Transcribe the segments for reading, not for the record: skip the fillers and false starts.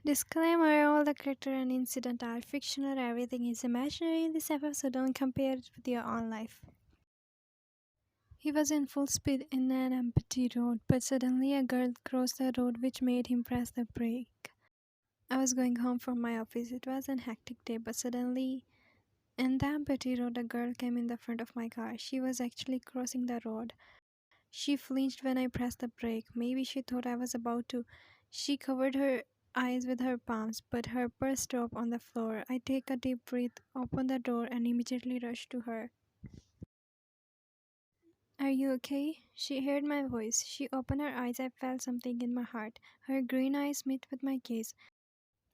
Disclaimer: all the character and incident are fictional, everything is imaginary in this episode, so don't compare it with your own life. He was in full speed in an empty road, but suddenly a girl crossed the road which made him press the brake. I was going home from my office. It was an hectic day, but suddenly, in the empty road, a girl came in the front of my car. She was actually crossing the road. She flinched when I pressed the brake. Maybe she thought I was about to. She covered her eyes with her palms, but her purse dropped on the floor. I take a deep breath, open the door, and immediately rush to her. Are you okay? She heard my voice. She opened her eyes. I felt something in my heart. Her green eyes met with my gaze.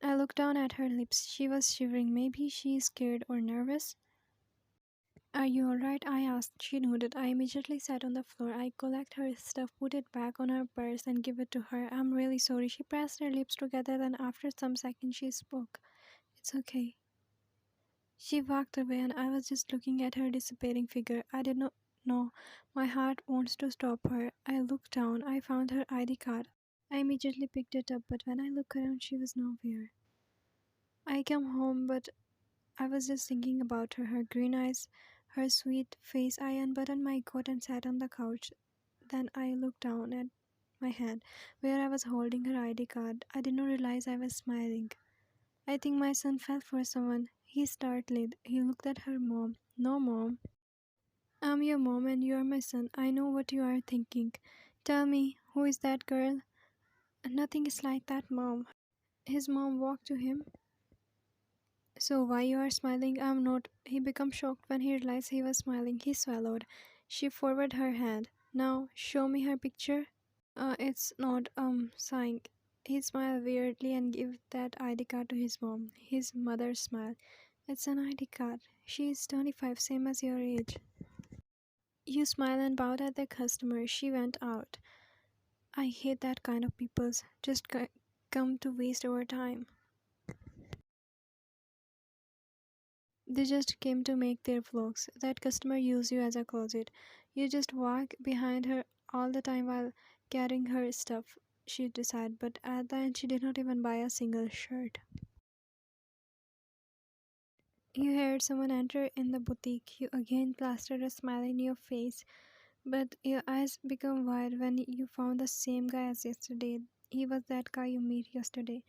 I looked down at her lips. She was shivering. Maybe she is scared or nervous. Are you alright? I asked. She nodded. I immediately sat on the floor. I collect her stuff, put it back on her purse, and give it to her. I'm really sorry. She pressed her lips together, then after some seconds she spoke. It's okay. She walked away, and I was just looking at her disappearing figure. I did not know. My heart wants to stop her. I looked down. I found her ID card. I immediately picked it up, but when I looked around, she was nowhere. I came home, but I was just thinking about her, her green eyes, her sweet face. I unbuttoned my coat and sat on the couch. Then I looked down at my hand, where I was holding her ID card. I did not realize I was smiling. I think my son fell for someone. He startled. He looked at her mom. No, mom. I'm your mom and you're my son. I know what you are thinking. Tell me, who is that girl? Nothing is like that, mom. His mom walked to him. So why you are smiling? I'm not. He became shocked when he realized he was smiling. He swallowed. She forwarded her hand. Now show me her picture. It's not sighing. He smiled weirdly and gave that ID card to his mom. His mother smiled. It's an ID card. She is 25, same as your age. You smiled and bowed at the customer. She went out. I hate that kind of people. Just come to waste our time. They just came to make their vlogs. That customer used you as a closet. You just walk behind her all the time while carrying her stuff, she decided, but at the end she did not even buy a single shirt. You heard someone enter in the boutique. You again plastered a smile in your face, but your eyes became wide when you found the same guy as yesterday. He was that guy you met yesterday.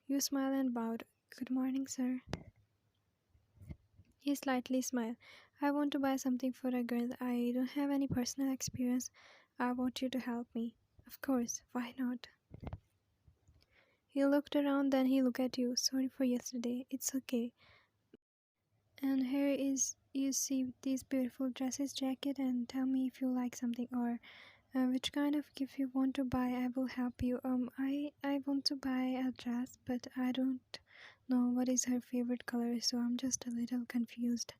You smiled and bowed. Good morning, sir. He slightly smiled. I want to buy something for a girl. I don't have any personal experience. I want you to help me. Of course, why not? He looked around, then he looked at you. Sorry for yesterday. It's okay. And here is you see these beautiful dresses, jacket, and tell me if you like something or which kind of gift you want to buy. I will help you. I want to buy a dress, but I don't know what is her favorite color, so I'm just a little confused.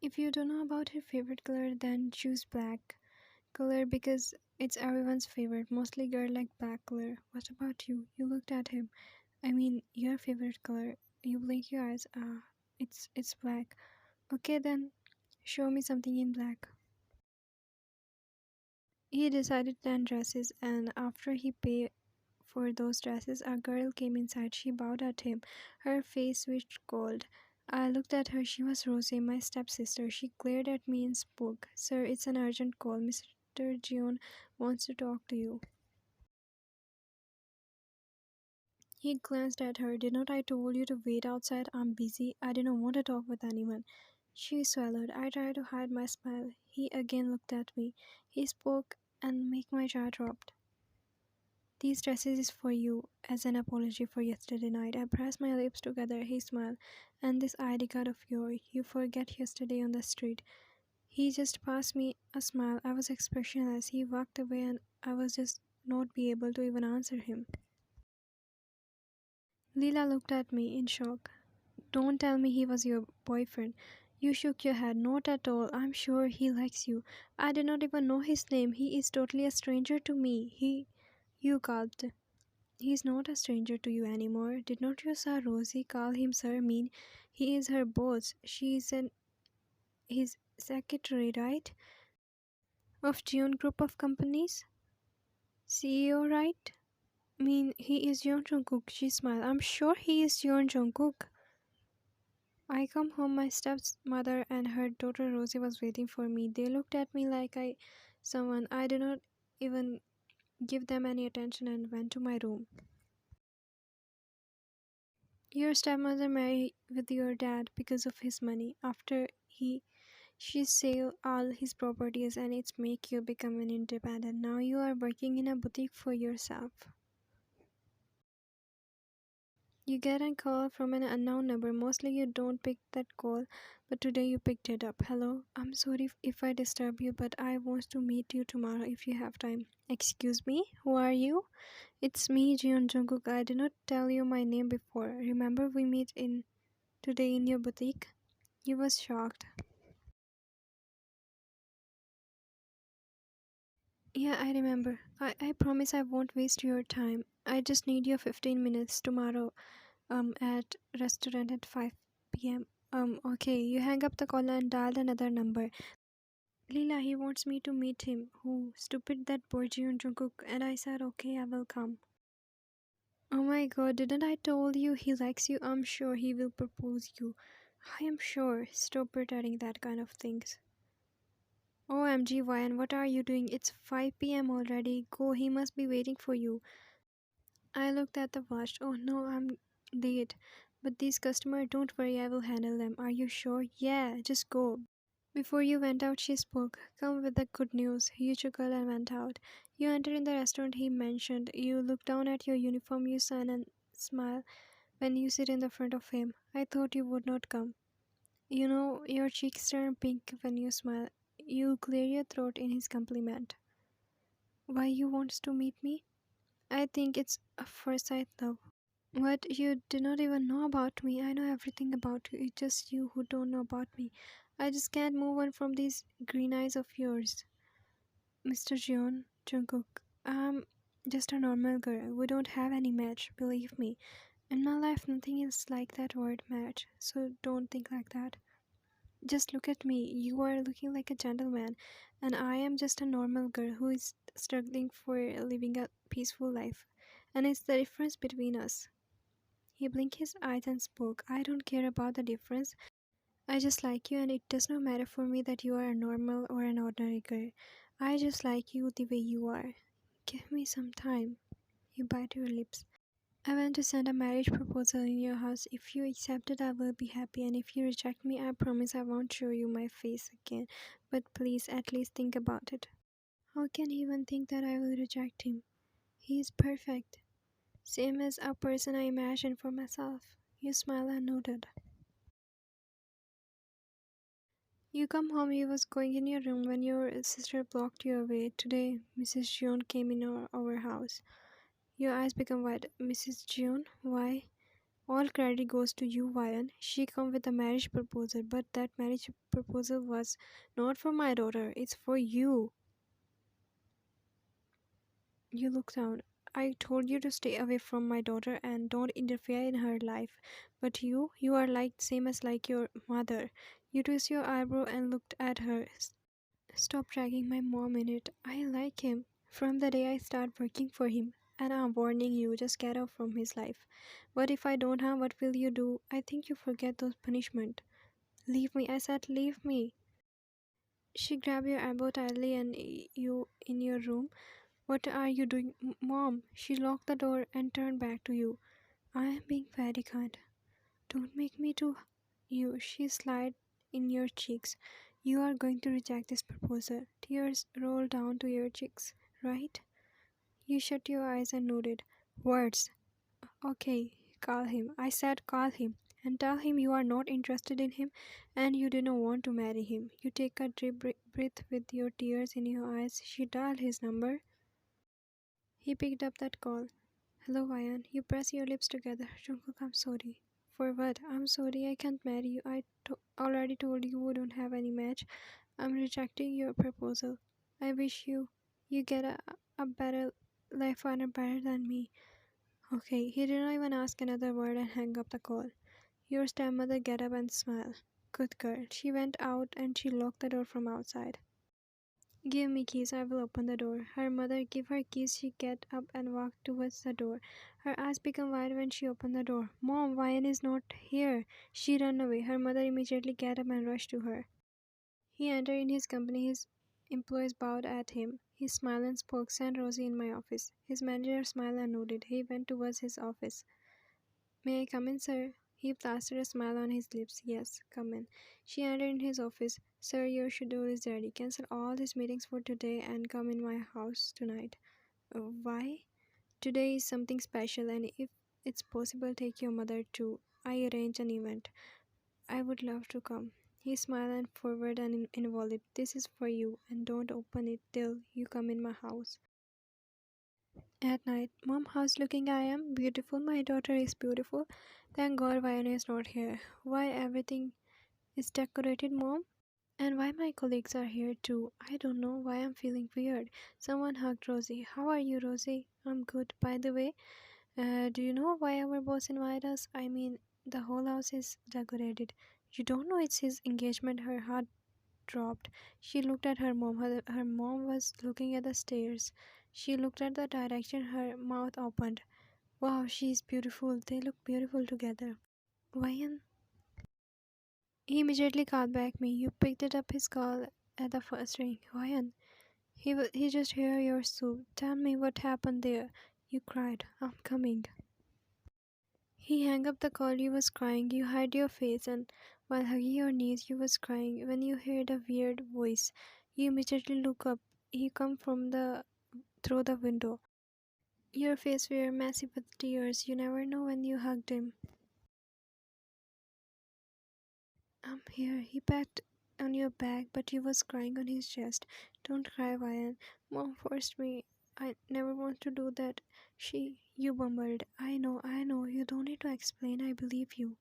If you don't know about her favorite color, then choose black color because it's everyone's favorite. Mostly girls like black color. What about you? You looked at him. I mean, your favorite color. You blink your eyes. It's black. Okay then, show me something in black. He decided 10 dresses, and after he paid for those dresses, a girl came inside. She bowed at him. Her face switched cold. I looked at her. She was Rosie, my stepsister. She glared at me and spoke. Sir, it's an urgent call. Mr. Jeon wants to talk to you. He glanced at her. Did not I told you to wait outside? I'm busy. I didn't want to talk with anyone. She swallowed. I tried to hide my smile. He again looked at me. He spoke and make my jaw dropped. These dresses is for you as an apology for yesterday night. I pressed my lips together. He smiled. And this ID card of yours, you forget yesterday on the street. He just passed me a smile. I was expressionless. He walked away and I was just not be able to even answer him. Leela looked at me in shock. Don't tell me he was your boyfriend. You shook your head. Not at all. I'm sure he likes you. I did not even know his name. He is totally a stranger to me. You gulped. He's not a stranger to you anymore. Did not you saw Rosie call him sir? Mean he is her boss. She is his secretary, right? Of June Group of Companies? CEO, right? Mean he is Yeon Jungkook? She smiled. I'm sure he is Yeon Jungkook. I come home, my stepmother and her daughter Rosie was waiting for me. They looked at me like someone. I did not even give them any attention and went to my room. Your stepmother married with your dad because of his money. After she sell all his properties and it's make you become an independent. Now you are working in a boutique for yourself. You get a call from an unknown number. Mostly you don't pick that call, but today you picked it up. Hello, I'm sorry if I disturb you, but I want to meet you tomorrow if you have time. Excuse me, who are you? It's me, Jeon Jungkook. I did not tell you my name before. Remember we meet in today in your boutique? You was shocked. Yeah, I remember. I promise I won't waste your time. I just need your 15 minutes tomorrow at restaurant at 5 p.m. Okay, you hang up the call and dial another number. Leela, he wants me to meet him. Who? Stupid that boy Jeon Jungkook. And I said, okay, I will come. Oh my god, didn't I told you he likes you? I'm sure he will propose you. I am sure. Stop pretending that kind of things. OMG, Ryan, what are you doing? It's 5 p.m. already. Go, he must be waiting for you. I looked at the watch. Oh no, I'm late. But these customers, don't worry, I will handle them. Are you sure? Yeah, just go. Before you went out, she spoke. Come with the good news. You chuckled and went out. You entered in the restaurant he mentioned. You look down at your uniform, you sign and smile when you sit in the front of him. I thought you would not come. You know, your cheeks turn pink when you smile. You clear your throat in his compliment. Why you wants to meet me? I think it's a first sight love. What you do not even know about me. I know everything about you. It's just you who don't know about me. I just can't move on from these green eyes of yours. Mr. Jeon Jungkook. I'm just a normal girl. We don't have any match, believe me. In my life nothing is like that word match. So don't think like that. Just look at me. You are looking like a gentleman, and I am just a normal girl who is struggling for living a peaceful life. And it's the difference between us. He blinked his eyes and spoke. I don't care about the difference. I just like you, and it does not matter for me that you are a normal or an ordinary girl. I just like you the way you are. Give me some time. You bite your lips. I want to send a marriage proposal in your house. If you accept it, I will be happy, and if you reject me, I promise I won't show you my face again. But please, at least think about it. How can he even think that I will reject him? He is perfect. Same as a person I imagined for myself. You smiled and nodded. You come home, you was going in your room when your sister blocked you away. Today, Mrs. Jeon came in our house. Your eyes become wide. Mrs. Jeon, why? All credit goes to you, Ryan. She come with a marriage proposal, but that marriage proposal was not for my daughter. It's for you. You look down. I told you to stay away from my daughter and don't interfere in her life. But you are like same as like your mother. You twist your eyebrow and looked at her. Stop dragging my mom in it. I like him. From the day I start working for him. And I'm warning you, just get out from his life. But if I don't have, what will you do? I think you forget those punishment. Leave me. I said leave me. She grabbed your elbow tightly and you in your room. What are you doing? Mom. She locked the door and turned back to you. I am being very kind. Don't make me to you. She slid in your cheeks. You are going to reject this proposal. Tears rolled down to your cheeks, right? You shut your eyes and nodded. Words. Okay, call him. I said call him. And tell him you are not interested in him and you do not want to marry him. You take a deep breath with your tears in your eyes. She dialed his number. He picked up that call. Hello, Ryan. You press your lips together. Jungkook, I'm sorry. For what? I'm sorry I can't marry you. Already told you we don't have any match. I'm rejecting your proposal. I wish you get a better life partner better than me. Okay, he did not even ask another word and hang up the call. Your stepmother get up and smile. Good girl. She went out and she locked the door from outside. Give me keys, I will open the door. Her mother gave her keys. She get up and walked towards the door. Her eyes become wide when she opened the door. Mom, Ryan is not here. She ran away. Her mother immediately get up and rushed to her. He entered in his company. His employees bowed at him. He smiled and spoke, send Rosie in my office. His manager smiled and nodded. He went towards his office. May I come in, sir? He plastered a smile on his lips. Yes, come in. She entered in his office. Sir, your schedule is ready. Cancel all these meetings for today and come in my house tonight. Why? Today is something special, and if it's possible, take your mother too. I arranged an event. I would love to come. He smiled and forward an envelope. This is for you, and don't open it till you come in my house. At night, Mom, how's looking I am? Beautiful, my daughter is beautiful. Thank God Vayana is not here. Why everything is decorated, Mom? And why my colleagues are here too? I don't know why I'm feeling weird. Someone hugged Rosie. How are you, Rosie? I'm good. By the way, do you know why our boss invited us? I mean, the whole house is decorated. You don't know it's his engagement. Her heart dropped. She looked at her mom. Her mom was looking at the stairs. She looked at the direction. Her mouth opened. Wow, she's beautiful. They look beautiful together. Ryan. He immediately called back me. You picked it up his call at the first ring. Ryan. He just heard your soup. Tell me what happened there. You cried. I'm coming. He hung up the call. You was crying. You hid your face, and while hugging your knees, you was crying. When you heard a weird voice, you immediately look up. He come from the through the window. Your face were massive with tears. You never know when you hugged him. I'm here. He packed on your back, but you was crying on his chest. Don't cry, Ryan. Mom forced me. I never want to do that. You mumbled. I know. You don't need to explain. I believe you.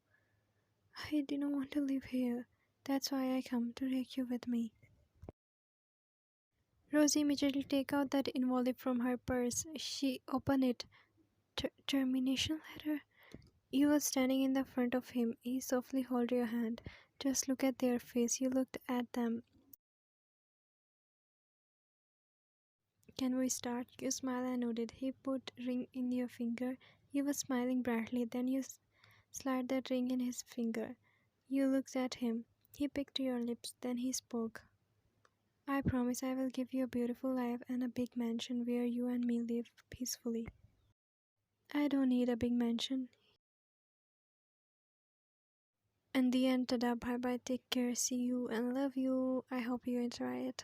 I didn't want to live here. That's why I come to take you with me. Rosie immediately take out that envelope from her purse. She opened it. Termination letter? You were standing in the front of him. He softly held your hand. Just look at their face. You looked at them. Can we start? You smiled and nodded. He put ring in your finger. You were smiling brightly. Then you slid that ring in his finger. You looked at him. He picked your lips. Then he spoke. I promise I will give you a beautiful life and a big mansion where you and me live peacefully. I don't need a big mansion. And the end, tada, bye bye, take care, see you and love you. I hope you enjoy it.